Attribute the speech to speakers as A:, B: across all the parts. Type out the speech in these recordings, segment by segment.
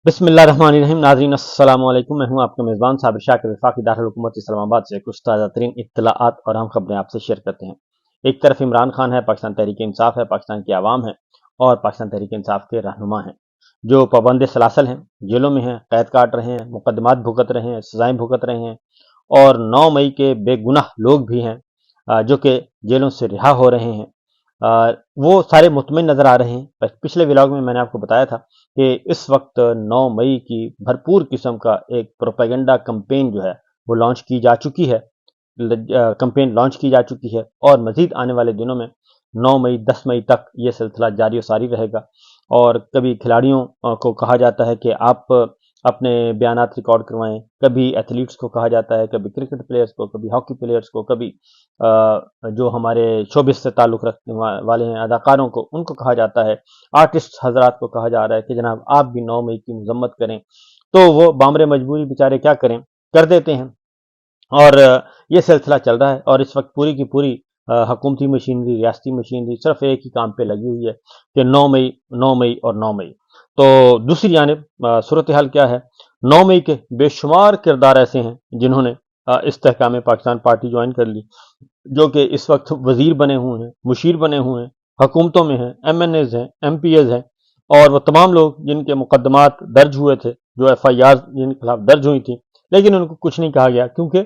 A: बिस्मिल्लाहिर्रहमानिर्रहीम। नाज़रीन अस्सलाम वालेकुम। मैं हूं आपका मेज़बान साबिर शाकिर वफाकी दारुल हुकूमत इस्लामाबाद से कुछ ताज़ा तरीन इत्तलाआत और हम खबरें आपसे शेयर करते हैं। एक तरफ इमरान खान है, पाकिस्तान तहरीक इंसाफ है, पाकिस्तान की आवाम है और पाकिस्तान तहरीक इंसाफ के रहनुमा हैं जो पाबंद सलासल हैं, जेलों में हैं, कैद काट रहे हैं, मुकदमात भुगत रहे हैं, सजाएं भुगत रहे हैं और 9 मई के बेगुनाह लोग भी हैं जो कि जेलों से रिहा हो रहे हैं। वो सारे मुतमिन नज़र आ रहे हैं। पिछले व्लॉग में मैंने आपको बताया था कि इस वक्त 9 मई की भरपूर किस्म का एक प्रोपेगेंडा कैंपेन जो है वो लॉन्च की जा चुकी है। कैंपेन लॉन्च की जा चुकी है और मजीद आने वाले दिनों में 9 मई 10 मई तक ये सिलसिला जारी और सारी रहेगा। और कभी खिलाड़ियों को कहा जाता है कि आप अपने बयानात रिकॉर्ड करवाएं, कभी एथलीट्स को कहा जाता है, कभी क्रिकेट प्लेयर्स को, कभी हॉकी प्लेयर्स को, कभी जो हमारे शोबिस से ताल्लुक़ रखने वाले हैं अदाकारों को, उनको कहा जाता है। आर्टिस्ट हजरात को कहा जा रहा है कि जनाब आप भी 9 मई की मजम्मत करें। तो वो बामरे मजबूरी बेचारे क्या करें, कर देते हैं। और ये सिलसिला चल रहा है और इस वक्त पूरी की पूरी हुकूमती मशीनरी, रियासती मशीनरी सिर्फ एक ही काम पे लगी हुई है कि 9 मई, 9 मई और 9 मई। तो दूसरी जानिब सूरत हाल क्या है? 9 मई के बेशुमार किरदार ऐसे हैं जिन्होंने इस्तेहकाम पाकिस्तान पार्टी ज्वाइन कर ली, जो कि इस वक्त वजीर बने हुए हैं, मुशीर बने हुए हैं, हुकूमतों में हैं, MNAs हैं, MPAs हैं। और वो तमाम लोग जिनके मुकदमात दर्ज हुए थे, जो FIR जिनके खिलाफ दर्ज हुई थी, लेकिन उनको कुछ नहीं कहा गया क्योंकि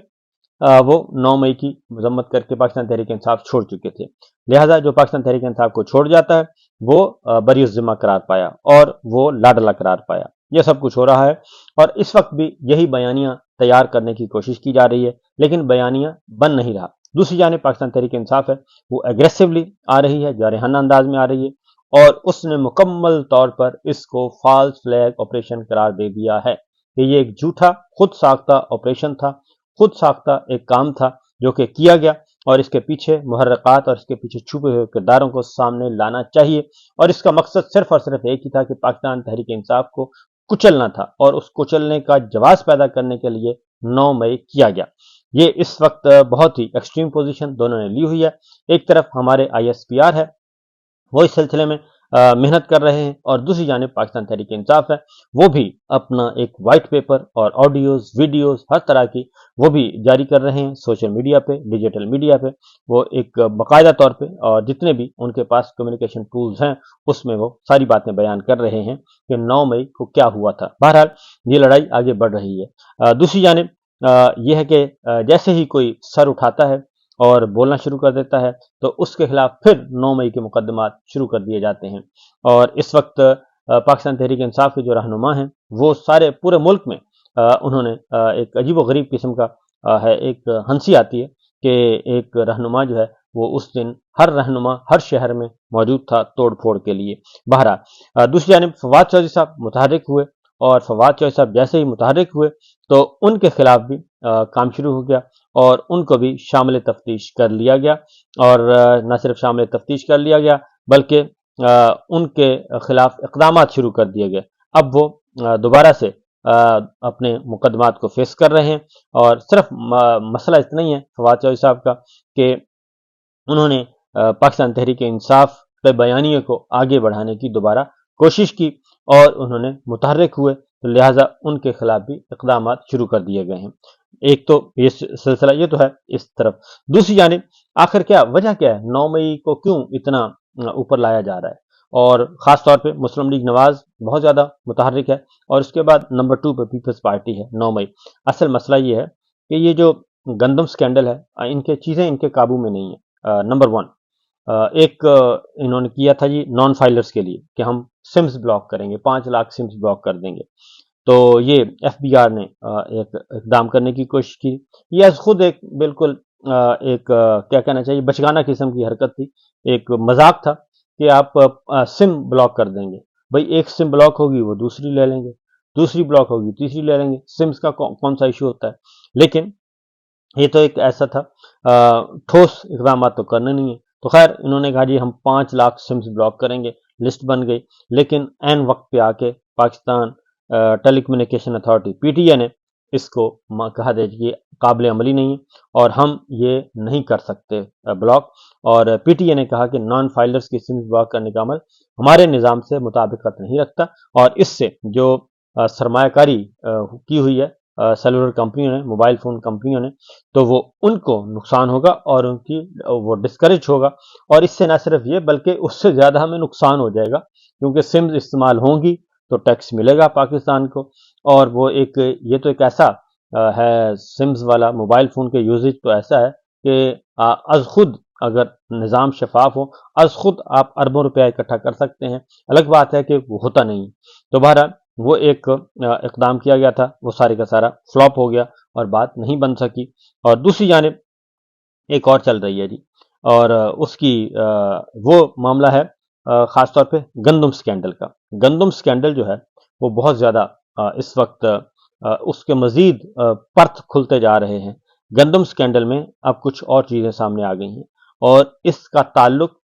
A: वो 9 मई की मजम्मत करके पाकिस्तान तहरीक इंसाफ छोड़ चुके थे। लिहाजा जो पाकिस्तान तहरीक इंसाफ को छोड़ जाता है वो बरी ज़िम्मा करार पाया और वो लाडला करार पाया। ये सब कुछ हो रहा है और इस वक्त भी यही बयानियां तैयार करने की कोशिश की जा रही है, लेकिन बयानियां बन नहीं रहा। दूसरी जानिब पाकिस्तान तहरीक इंसाफ है वो एग्रेसिवली आ रही है, जारहाना अंदाज में आ रही है और उसने मुकम्मल तौर पर इसको फॉल्स फ्लैग ऑपरेशन करार दे दिया है कि ये एक झूठा खुद साख्ता ऑपरेशन था, खुद साख्ता एक काम था जो कि किया गया और इसके पीछे मुहर्रकात और इसके पीछे छुपे हुए किरदारों को सामने लाना चाहिए। और इसका मकसद सिर्फ और सिर्फ एक ही था कि पाकिस्तान तहरीक इंसाफ को कुचलना था और उस कुचलने का जवाब पैदा करने के लिए 9 मई किया गया। ये इस वक्त बहुत ही एक्सट्रीम पोजीशन दोनों ने ली हुई है। एक तरफ हमारे ISPR है, वो इस सिलसिले में मेहनत कर रहे हैं और दूसरी जानिब पाकिस्तान तहरीक इंसाफ है, वो भी अपना एक वाइट पेपर और ऑडियोज, वीडियोज हर तरह की वो भी जारी कर रहे हैं सोशल मीडिया पे, डिजिटल मीडिया पे। वो एक बाकायदा तौर पे और जितने भी उनके पास कम्युनिकेशन टूल्स हैं उसमें वो सारी बातें बयान कर रहे हैं कि 9 मई को क्या हुआ था। बहरहाल ये लड़ाई आगे बढ़ रही है। दूसरी जानिब यह है कि जैसे ही कोई सर उठाता है और बोलना शुरू कर देता है तो उसके खिलाफ फिर 9 मई के मुकदमात शुरू कर दिए जाते हैं। और इस वक्त पाकिस्तान तहरीक इंसाफ के जो रहनुमा हैं वो सारे पूरे मुल्क में उन्होंने एक अजीब व गरीब किस्म का है, एक हंसी आती है कि एक रहनुमा जो है वो उस दिन हर रहनुमा हर शहर में मौजूद था तोड़ फोड़ के लिए। बहरहाल दूसरी जानिब फवाद चौधरी साहब मुतहर्रिक हुए और फवाद चौधरी साहब जैसे ही मुतहर्रिक हुए तो उनके खिलाफ भी काम शुरू हो गया और उनको भी शामिल तफ्तीश कर लिया गया। और न सिर्फ शामिल तफ्तीश कर लिया गया बल्कि उनके खिलाफ इकदाम शुरू कर दिए गए। अब वो दोबारा से अपने मुकदमात को फेस कर रहे हैं और सिर्फ मसला इतना ही है फवाद चौधरी साहब का कि उन्होंने पाकिस्तान तहरीक इंसाफ के बयानिए को आगे बढ़ाने की दोबारा कोशिश की और उन्होंने मुतहर्रिक हुए, तो लिहाजा उनके खिलाफ भी इकदाम शुरू कर दिए गए हैं। एक तो ये सिलसिला ये तो है इस तरफ। दूसरी जानिब आखिर क्या वजह क्या है 9 मई को क्यों इतना ऊपर लाया जा रहा है? और ख़ास तौर पे मुस्लिम लीग नवाज़ बहुत ज़्यादा मुतहर्रिक है और उसके बाद नंबर 2 पे पीपल्स पार्टी है 9 मई। असल मसला ये है कि ये जो गंदम स्कैंडल है इनके चीज़ें इनके काबू में नहीं है। नंबर 1 एक इन्होंने किया था जी नॉन फाइलर्स के लिए कि हम सिम्स ब्लॉक करेंगे, 5 लाख सिम्स ब्लॉक कर देंगे। तो ये FBR ने एक इकदाम करने की कोशिश की। ये खुद एक बिल्कुल एक क्या कहना चाहिए बचगाना किस्म की हरकत थी, एक मजाक था कि आप सिम ब्लॉक कर देंगे। भाई एक सिम ब्लॉक होगी वो दूसरी ले लेंगे, दूसरी ब्लॉक होगी तीसरी ले लेंगे, सिम्स का कौन सा इशू होता है। लेकिन ये तो एक ऐसा था, ठोस इकदाम तो करने नहीं है। तो खैर इन्होंने कहा जी हम 5 लाख सिम्स ब्लॉक करेंगे, लिस्ट बन गई। लेकिन एन वक्त पे आके पाकिस्तान टेलीकम्युनिकेशन अथॉरिटी PTA ने इसको कहा दे कि काबिल अमली नहीं है और हम ये नहीं कर सकते ब्लॉक। और PTA ने कहा कि नॉन फाइलर्स की सिम्स ब्लॉक करने का अमल हमारे निज़ाम से मुताबिकत नहीं रखता और इससे जो सरमायाकारी की हुई है सेलुलर कंपनियों ने, मोबाइल फ़ोन कंपनियों ने, तो वो उनको नुकसान होगा और उनकी वो डिस्करेज होगा। और इससे ना सिर्फ ये बल्कि उससे ज़्यादा हमें नुकसान हो जाएगा, क्योंकि सिम्स इस्तेमाल होंगी तो टैक्स मिलेगा पाकिस्तान को। और वो एक ये तो एक ऐसा है सिम्स वाला मोबाइल फ़ोन के यूजेज तो ऐसा है कि अज खुद अगर निज़ाम शफाफ हो, अज खुद आप अरबों रुपया इकट्ठा कर सकते हैं। अलग बात है कि वो होता नहीं। तो बहरहाल वो एक इकदाम किया गया था, वो सारे का सारा फ्लॉप हो गया और बात नहीं बन सकी। और दूसरी जानिब एक और चल रही है जी, और उसकी वो मामला है ख़ास तौर पे गंदम स्कैंडल का। गंदम स्कैंडल जो है वो बहुत ज़्यादा इस वक्त उसके मज़ीद पर्थ खुलते जा रहे हैं। गंदम स्कैंडल में अब कुछ और चीज़ें सामने आ गई हैं और इसका ताल्लुक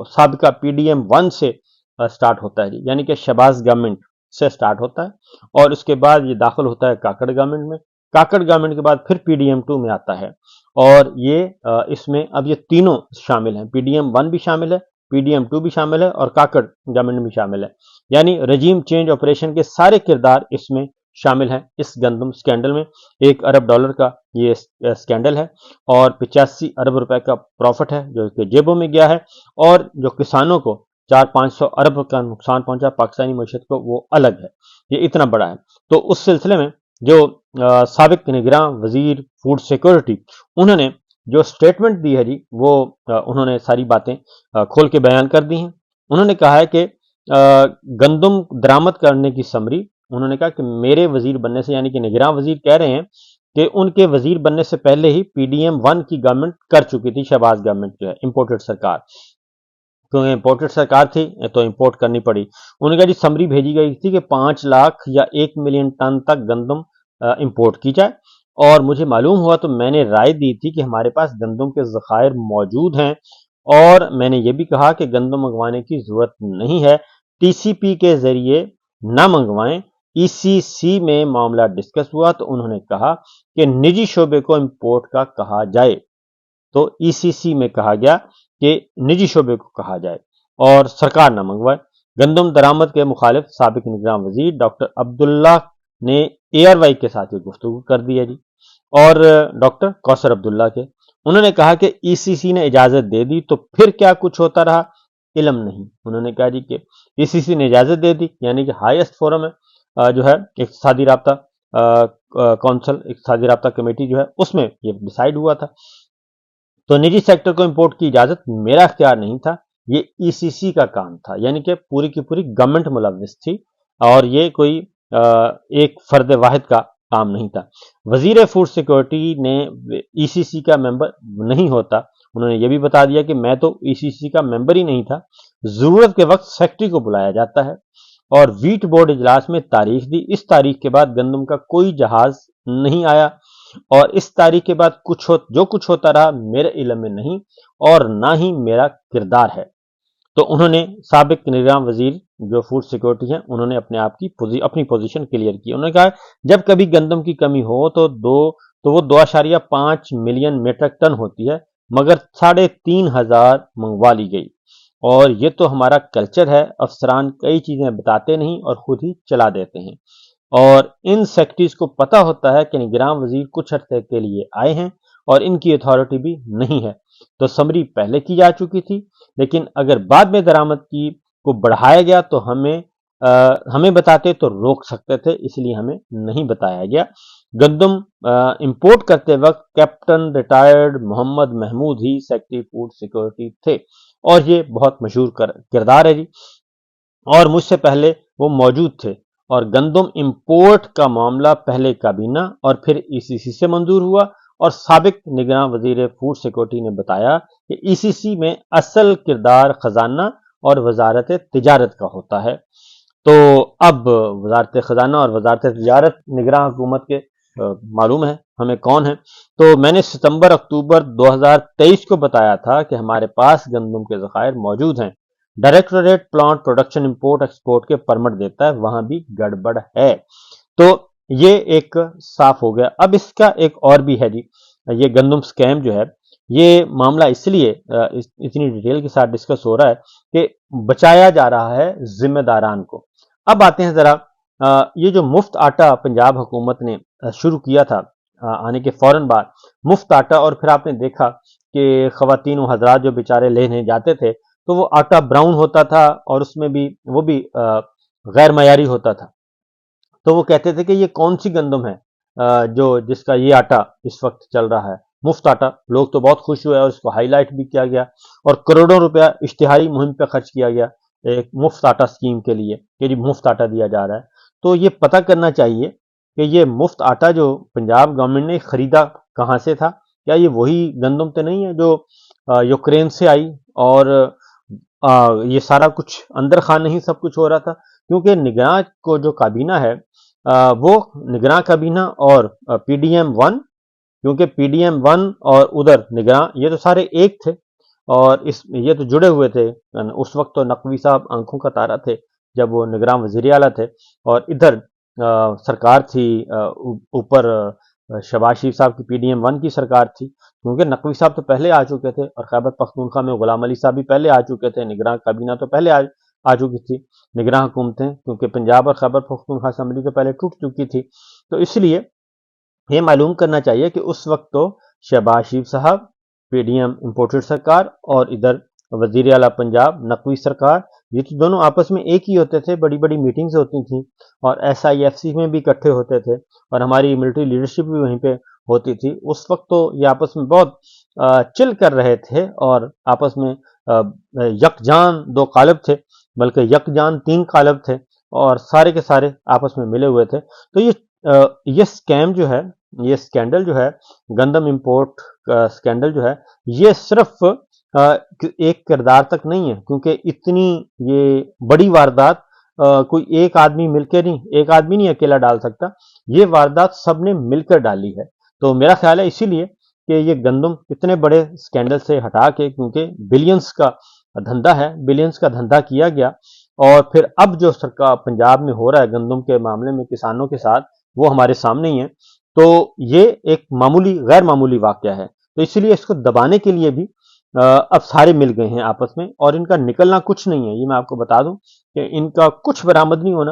A: साबिका पीडीएम 1 से स्टार्ट होता है जी, यानी कि शहबाज गवर्नमेंट से स्टार्ट होता है और उसके बाद ये दाखिल होता है काकड़ गवर्नमेंट में। काकड़ गवर्नमेंट के बाद फिर पीडीएम 2 में आता है और ये इसमें अब ये तीनों शामिल हैं, पीडीएम 1 भी शामिल है, पीडीएम 2 भी शामिल है और काकड़ गवर्नमेंट भी शामिल है। यानी रजीम चेंज ऑपरेशन के सारे किरदार इसमें शामिल हैं इस गंदम स्कैंडल में। $1 अरब का ये स्कैंडल है और 85 अरब रुपए का प्रॉफिट है जो कि जेबों में गया है, और जो किसानों को 400-500 अरब का नुकसान पहुंचा पाकिस्तानी मईशत को, वो अलग है। ये इतना बड़ा है। तो उस सिलसिले में जो साबिक निगरां वजीर फूड सिक्योरिटी, उन्होंने जो स्टेटमेंट दी है जी, वो उन्होंने सारी बातें खोल के बयान कर दी हैं। उन्होंने कहा है कि गंदम दरामद करने की समरी, उन्होंने कहा कि मेरे वजीर बनने से, यानी कि निगरां वजीर कह रहे हैं कि उनके वजीर बनने से पहले ही पीडीएम 1 की गवर्नमेंट कर चुकी थी, शहबाज गवर्नमेंट जो है इंपोर्टेड सरकार, क्योंकि इंपोर्टेड सरकार थी तो इंपोर्ट करनी पड़ी। उन्होंने कहा जी समरी भेजी गई थी कि 5 लाख या 1 मिलियन टन तक गंदम इंपोर्ट की जाए, और मुझे मालूम हुआ तो मैंने राय दी थी कि हमारे पास गंदम के ज़खायर मौजूद हैं, और मैंने ये भी कहा कि गंदम मंगवाने की ज़रूरत नहीं है, टीसीपी के ज़रिए ना मंगवाएं। ईसीसी में मामला डिस्कस हुआ तो उन्होंने कहा कि निजी शोबे को इंपोर्ट का कहा जाए। तो ईसीसी में कहा गया कि निजी शोबे को कहा जाए और सरकार ना मंगवाए। गंदम दरामद के मुखालिफ साबिक निगरान वजीर डॉक्टर अब्दुल्ला ने एआरवाई के साथ ये गुफ्तगू कर दी है जी, और डॉक्टर कौसर अब्दुल्ला के, उन्होंने कहा कि ईसीसी ने इजाजत दे दी तो फिर क्या कुछ होता रहा, इलम नहीं। उन्होंने कहा जी कि ईसीसी ने इजाजत दे दी, यानी कि हाईएस्ट फोरम है जो है इक़्तिसादी राब्ता कौंसल, इक़्तिसादी राब्ता कमेटी जो है, उसमें ये डिसाइड हुआ था। तो निजी सेक्टर को इंपोर्ट की इजाजत मेरा इख्तियार नहीं था, ये ईसीसी का काम था, यानी कि पूरी की पूरी गवर्नमेंट मुलव्विस थी और ये कोई एक फर्द वाहिद का काम नहीं था। वजीर फूड सिक्योरिटी ने ईसीसी का मेंबर नहीं होता, उन्होंने ये भी बता दिया कि मैं तो ईसीसी का मेंबर ही नहीं था, जरूरत के वक्त सेक्रेटरी को बुलाया जाता है। और वीट बोर्ड इजलास में तारीख दी, इस तारीख के बाद गंदम का कोई जहाज नहीं आया, और इस तारीख के बाद जो कुछ होता रहा मेरे इल्म में नहीं और ना ही मेरा किरदार है। तो उन्होंने साबिक निगरान वजीर जो फूड सिक्योरिटी है, उन्होंने अपनी पोजीशन क्लियर की। उन्होंने कहा जब कभी गंदम की कमी हो तो वो 2.5 मिलियन मीट्रिक टन होती है, मगर 3,500 मंगवा ली गई। और ये तो हमारा कल्चर है, अफसरान कई चीजें बताते नहीं और खुद ही चला देते हैं, और इन सेक्रेटरीज को पता होता है कि निगरान वजीर कुछ अर्से के लिए आए हैं और इनकी अथॉरिटी भी नहीं है। तो समरी पहले की जा चुकी थी, लेकिन अगर बाद में दरामद की को बढ़ाया गया तो हमें बताते तो रोक सकते थे, इसलिए हमें नहीं बताया गया। गंदम इंपोर्ट करते वक्त कैप्टन रिटायर्ड मोहम्मद महमूद ही सेक्रेटरी फूड सिक्योरिटी थे, और ये बहुत मशहूर किरदार है जी, और मुझसे पहले वो मौजूद थे। और गंदम इंपोर्ट का मामला पहले काबीना और फिर ईसीसी से मंजूर हुआ, और साबिक निगरान वजीर फूड सिक्योरिटी ने बताया कि ईसीसी में असल किरदार खजाना और वजारत तिजारत का होता है। तो अब वजारत खजाना और वजारत तिजारत निगरान हुकूमत के मालूम है हमें कौन है। तो मैंने सितंबर अक्टूबर 2023 को बताया था कि हमारे पास गंदम के ज़खायर मौजूद हैं, directorate plant production import export के परमिट देता है, वहां भी गड़बड़ है। तो ये एक साफ हो गया। अब इसका एक और भी है जी, ये गंदम स्कैम जो है, ये मामला इसलिए इतनी डिटेल के साथ डिस्कस हो रहा है कि बचाया जा रहा है जिम्मेदारान को। अब आते हैं जरा یہ جو مفت آٹا پنجاب حکومت نے شروع کیا تھا آنے کے فوراً بعد، مفت آٹا، اور پھر آپ نے دیکھا کہ خواتین و حضرات جو بیچارے لینے جاتے تھے تو وہ آٹا براؤن ہوتا تھا، اور اس میں بھی وہ بھی غیر معیاری ہوتا تھا. تو وہ کہتے تھے کہ یہ کون سی گندم ہے جس کا یہ آٹا اس وقت چل رہا ہے، مفت آٹا. لوگ تو بہت خوش ہوئے اور اس کو ہائی لائٹ بھی کیا گیا، اور کروڑوں روپیہ اشتہاری مہم پہ خرچ کیا گیا ایک مفت آٹا اسکیم کے لیے کہ جی مفت آٹا دیا جا رہا ہے. تو یہ پتہ کرنا چاہیے کہ یہ مفت آٹا جو پنجاب گورنمنٹ نے خریدا کہاں سے تھا. کیا یہ وہی گندم تو نہیں ہے جو یوکرین سے آئی، اور یہ سارا کچھ اندر خان نہیں سب کچھ ہو رہا تھا؟ کیونکہ نگراں کو جو کابینہ ہے وہ نگراں کابینہ اور پی ڈی ایم ون، کیونکہ پی ڈی ایم ون اور ادھر نگراں یہ تو سارے ایک تھے، اور یہ تو جڑے ہوئے تھے. اس وقت تو نقوی صاحب آنکھوں کا تارا تھے جب وہ نگراں وزیر اعلیٰ تھے، اور ادھر سرکار تھی اوپر شہباز شریف صاحب کی پی ڈی ایم ون کی سرکار تھی. کیونکہ نقوی صاحب تو پہلے آ چکے تھے، اور خیبر پختونخوا میں غلام علی صاحب بھی پہلے آ چکے تھے، نگراں کابینہ تو پہلے آ چکی تھی، نگراں حکومتیں، کیونکہ پنجاب اور خیبر پختونخوا اسمبلی تو پہلے ٹوٹ چکی تھی. تو اس لیے یہ معلوم کرنا چاہیے کہ اس وقت تو شہباز شریف صاحب، پی ڈی ایم امپورٹڈ سرکار، اور ادھر وزیر اعلیٰ پنجاب نقوی سرکار، یہ تو دونوں آپس میں ایک ہی ہوتے تھے. بڑی بڑی میٹنگز ہوتی تھیں، اور ایس آئی ایف سی میں بھی اکٹھے ہوتے تھے، اور ہماری ملٹری لیڈرشپ بھی وہیں پہ ہوتی تھی. اس وقت تو یہ آپس میں بہت چل کر رہے تھے، اور آپس میں یکجان دو قالب تھے، بلکہ یکجان تین قالب تھے، اور سارے کے سارے آپس میں ملے ہوئے تھے. تو یہ اسکیم جو ہے، یہ اسکینڈل جو ہے، گندم امپورٹ کا اسکینڈل جو ہے، یہ صرف ایک کردار تک نہیں ہے، کیونکہ اتنی یہ بڑی واردات کوئی ایک آدمی مل کے نہیں، ایک آدمی نہیں اکیلا ڈال سکتا. یہ واردات سب نے مل کر ڈالی ہے. تو میرا خیال ہے اسی لیے کہ یہ گندم اتنے بڑے اسکینڈل سے ہٹا کے، کیونکہ بلینز کا دھندا ہے، بلینز کا دھندا کیا گیا، اور پھر اب جو سرکار پنجاب میں ہو رہا ہے گندم کے معاملے میں کسانوں کے ساتھ، وہ ہمارے سامنے ہی ہے. تو یہ ایک معمولی غیر معمولی واقعہ ہے. تو اسی لیے اس کو دبانے کے لیے بھی اب سارے مل گئے ہیں آپس میں، اور ان کا نکلنا کچھ نہیں ہے. یہ میں آپ کو بتا دوں کہ ان کا کچھ برآمد نہیں ہونا،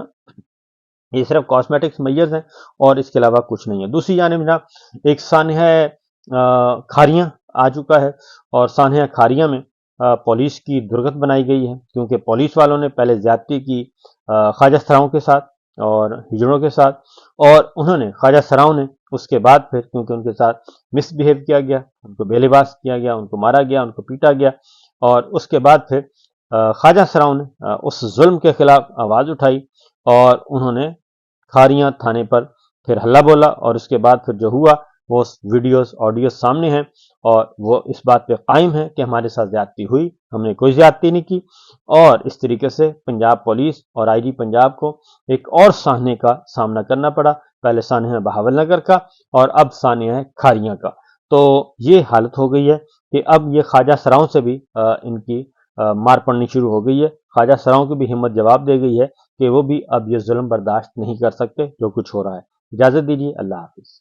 A: یہ صرف کاسمیٹکس میئرز ہیں، اور اس کے علاوہ کچھ نہیں ہے. دوسری جانب جناب ایک سانحہ کھاریاں آ چکا ہے، اور سانحہ کھاریاں میں پولیس کی درگت بنائی گئی ہے، کیونکہ پولیس والوں نے پہلے زیادتی کی خواجہ سراؤں کے ساتھ اور ہجڑوں کے ساتھ، اور انہوں نے خواجہ سراؤں نے اس کے بعد پھر کیونکہ ان کے ساتھ مس بیہیو کیا گیا، ان کو بے لباس کیا گیا، ان کو مارا گیا، ان کو پیٹا گیا، اور اس کے بعد پھر خواجہ سراؤں نے اس ظلم کے خلاف آواز اٹھائی، اور انہوں نے کھاریاں تھانے پر پھر ہلہ بولا، اور اس کے بعد پھر جو ہوا وہ ویڈیوز آڈیوز سامنے ہیں، اور وہ اس بات پہ قائم ہے کہ ہمارے ساتھ زیادتی ہوئی، ہم نے کوئی زیادتی نہیں کی. اور اس طریقے سے پنجاب پولیس اور آئی جی پنجاب کو ایک اور سانحے کا سامنا کرنا پڑا، پہلے سانحہ بہاول نگر کا، اور اب سانحہ کھاریاں کا. تو یہ حالت ہو گئی ہے کہ اب یہ خواجہ سراؤں سے بھی ان کی مار پڑنی شروع ہو گئی ہے. خواجہ سراؤں کی بھی ہمت جواب دے گئی ہے کہ وہ بھی اب یہ ظلم برداشت نہیں کر سکتے جو کچھ ہو رہا ہے. اجازت دیجیے، اللہ حافظ.